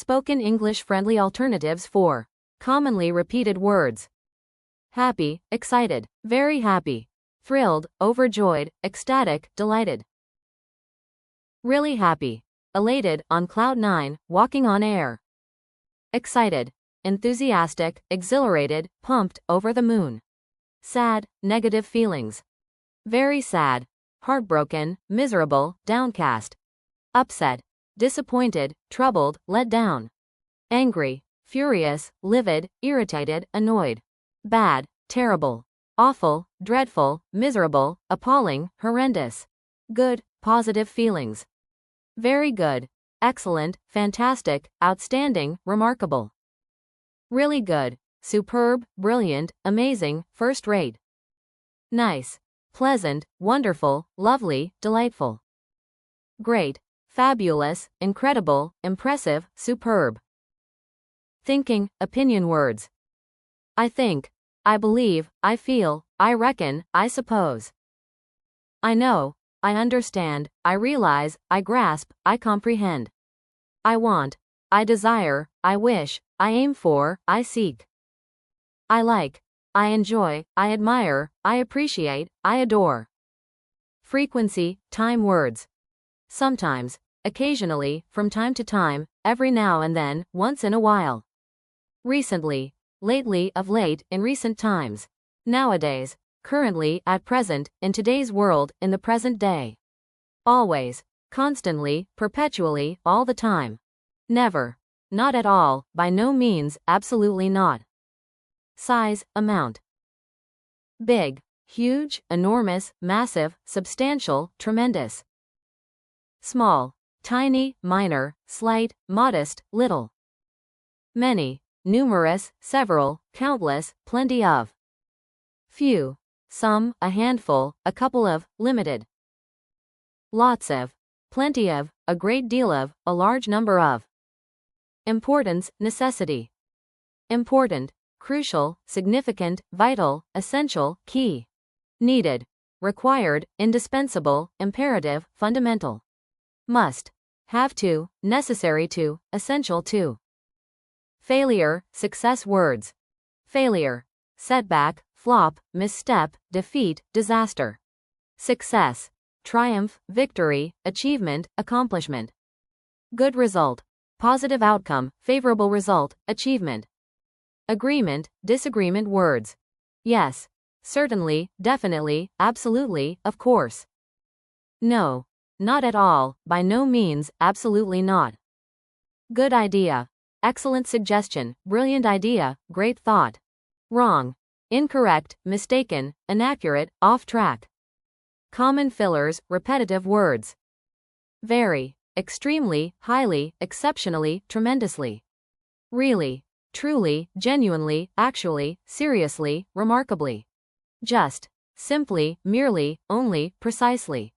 Spoken English friendly alternatives for commonly repeated words. Happy, excited, very happy, thrilled, overjoyed, ecstatic, delighted. Really happy, elated, on cloud nine, walking on air. Excited, enthusiastic, exhilarated, pumped, over the moon. Sad, negative feelings. Very sad, heartbroken, miserable, downcast. Upset, disappointed, troubled, let down. Angry, furious, livid, irritated, annoyed. Bad, terrible, awful, dreadful, miserable, appalling, horrendous. Good, positive feelings. Very good, excellent, fantastic, outstanding, remarkable. Really good, superb, brilliant, amazing, first rate. Nice, pleasant, wonderful, lovely, delightful. Great, fabulous, incredible, impressive, superb. Thinking, opinion words. I think, I believe, I feel, I reckon, I suppose. I know, I understand, I realize, I grasp, I comprehend. I want, I desire, I wish, I aim for, I seek. I like, I enjoy, I admire, I appreciate, I adore. Frequency, time words. Sometimes, occasionally, from time to time, every now and then, once in a while. Recently, lately, of late, in recent times. Nowadays, currently, at present, in today's world, in the present day. Always, constantly, perpetually, all the time. Never, not at all, by no means, absolutely not. Size, amount. Big, huge, enormous, massive, substantial, tremendous. Small, tiny, minor, slight, modest, little. Many, numerous, several, countless, plenty of. Few, some, a handful, a couple of, limited. Lots of, plenty of, a great deal of, a large number of. Importance, necessity. Important, crucial, significant, vital, essential, key. Needed, required, indispensable, imperative, fundamental. Must, have to, necessary to, essential to. Failure, success words. Failure, setback, flop, misstep, defeat, disaster. Success, triumph, victory, achievement, accomplishment. Good result, positive outcome, favorable result, achievement. Agreement, disagreement words. Yes, certainly, definitely, absolutely, of course. No, not at all, by no means, absolutely not. Good idea, excellent suggestion, brilliant idea, great thought. Wrong, incorrect, mistaken, inaccurate, off track. Common fillers, repetitive words. Very, extremely, highly, exceptionally, tremendously. Really, truly, genuinely, actually, seriously, remarkably. Just, simply, merely, only, precisely.